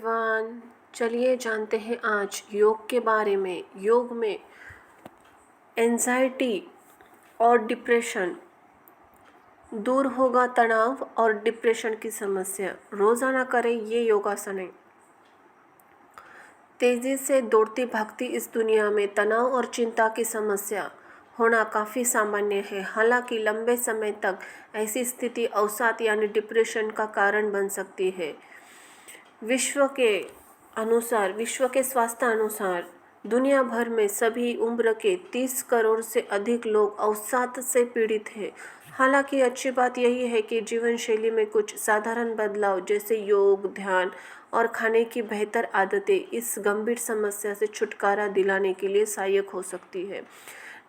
Everyone, चलिए जानते हैं आज योग के बारे में। योग में एंजाइटी और डिप्रेशन दूर होगा, तनाव और डिप्रेशन की समस्या। रोज़ाना करें ये योगासनें। तेज़ी से दौड़ती भागती इस दुनिया में तनाव और चिंता की समस्या होना काफ़ी सामान्य है। हालांकि लंबे समय तक ऐसी स्थिति अवसाद यानी डिप्रेशन का कारण बन सकती है। विश्व के स्वास्थ्य अनुसार दुनिया भर में सभी उम्र के 30 करोड़ से अधिक लोग अवसाद से पीड़ित हैं। हालांकि अच्छी बात यही है कि जीवन शैली में कुछ साधारण बदलाव जैसे योग, ध्यान और खाने की बेहतर आदतें इस गंभीर समस्या से छुटकारा दिलाने के लिए सहायक हो सकती है।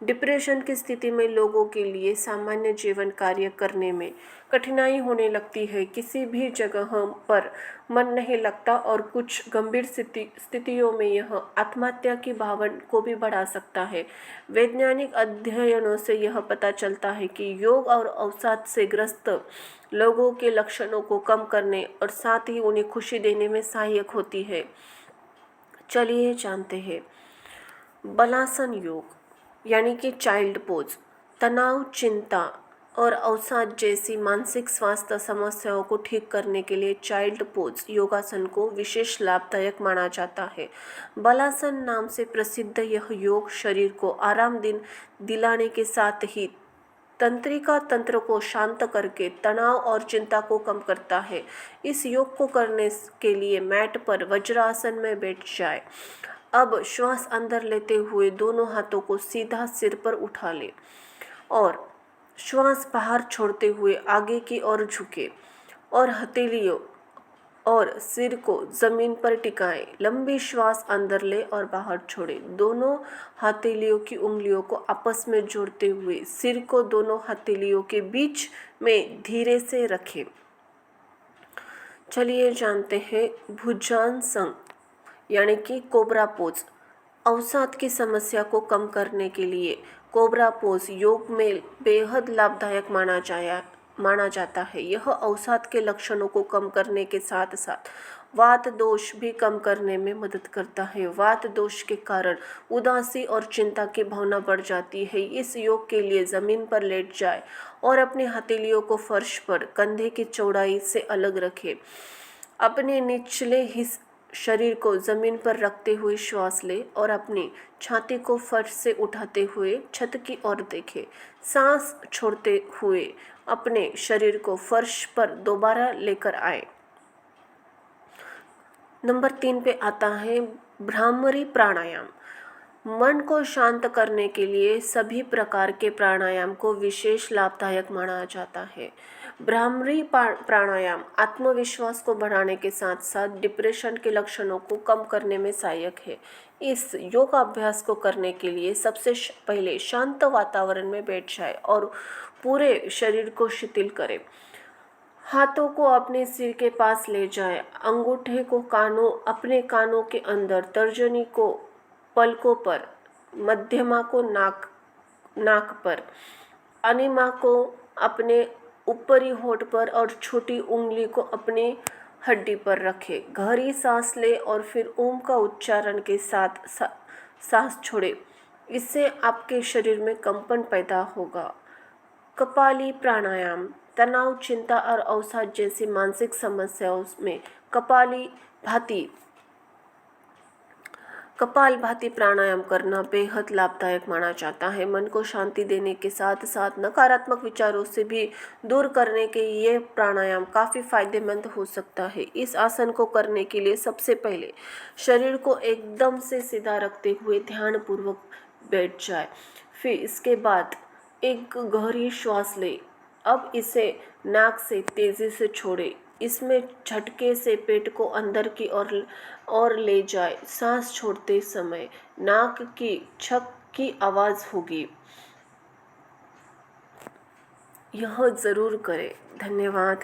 डिप्रेशन की स्थिति में लोगों के लिए सामान्य जीवन कार्य करने में कठिनाई होने लगती है। किसी भी जगह पर मन नहीं लगता और कुछ गंभीर स्थितियों में यह आत्महत्या की भावना को भी बढ़ा सकता है। वैज्ञानिक अध्ययनों से यह पता चलता है कि योग और अवसाद से ग्रस्त लोगों के लक्षणों को कम करने और साथ ही उन्हें खुशी देने में सहायक होती है। चलिए जानते हैं। बलासन योग यानी कि चाइल्ड पोज तनाव, चिंता और अवसाद जैसी मानसिक स्वास्थ्य समस्याओं को ठीक करने के लिए चाइल्ड पोज योगासन को विशेष लाभदायक माना जाता है। बलासन नाम से प्रसिद्ध यह योग शरीर को आराम दिलाने के साथ ही तंत्रिका तंत्र को शांत करके तनाव और चिंता को कम करता है। इस योग को करने के लिए मैट पर वज्रासन में बैठ जाए। अब श्वास अंदर लेते हुए दोनों हाथों को सीधा सिर पर उठा ले और श्वास बाहर छोड़ते हुए आगे की ओर झुके और हथेलियों और सिर को जमीन पर टिकाएं। लंबी श्वास अंदर ले और बाहर छोड़े। दोनों हथेलियों की उंगलियों को आपस में जोड़ते हुए सिर को दोनों हथेलियों के बीच में धीरे से रखें। चलिए जानते हैं भुजंगासन यानी कि कोबरा पोज। अवसाद की समस्या को कम करने के लिए कोबरा पोज योग में बेहद लाभदायक माना जाता है। यह अवसाद के लक्षणों को कम करने के साथ साथ वात दोष भी कम करने में मदद करता है। वात दोष के कारण उदासी और चिंता की भावना बढ़ जाती है। इस योग के लिए ज़मीन पर लेट जाए और अपनी हथेलियों को फर्श पर कंधे की चौड़ाई से अलग रखें। अपने निचले शरीर को जमीन पर रखते हुए श्वास ले और अपनी छाती को फर्श से उठाते हुए छत की ओर देखें। सांस छोड़ते हुए अपने शरीर को फर्श पर दोबारा लेकर आए। नंबर 3 पे आता है भ्रामरी प्राणायाम। मन को शांत करने के लिए सभी प्रकार के प्राणायाम को विशेष लाभदायक माना जाता है। भ्रामरी प्राणायाम आत्मविश्वास को बढ़ाने के साथ साथ डिप्रेशन के लक्षणों को कम करने में सहायक है। इस योग अभ्यास को करने के लिए सबसे पहले शांत वातावरण में बैठ जाए और पूरे शरीर को शिथिल करें। हाथों को अपने सिर के पास ले जाए। अंगूठे को अपने कानों के अंदर, तर्जनी को पलकों पर, मध्यमा को नाक पर, अनिमा को अपने ऊपरी होंठ पर और छोटी उंगली को अपनी हड्डी पर रखें। गहरी सांस ले और फिर ओम का उच्चारण के साथ सांस छोड़े। इससे आपके शरीर में कंपन पैदा होगा। कपाली प्राणायाम तनाव, चिंता और अवसाद जैसी मानसिक समस्याओं में कपालभाति प्राणायाम करना बेहद लाभदायक माना जाता है। मन को शांति देने के साथ साथ नकारात्मक विचारों से भी दूर करने के ये प्राणायाम काफ़ी फायदेमंद हो सकता है। इस आसन को करने के लिए सबसे पहले शरीर को एकदम से सीधा रखते हुए ध्यानपूर्वक बैठ जाए। फिर इसके बाद एक गहरी श्वास ले। अब इसे नाक से तेज़ी से छोड़े। इसमें झटके से पेट को अंदर की ओर ले जाए। सांस छोड़ते समय नाक की छक की आवाज़ होगी। यह ज़रूर करें। धन्यवाद।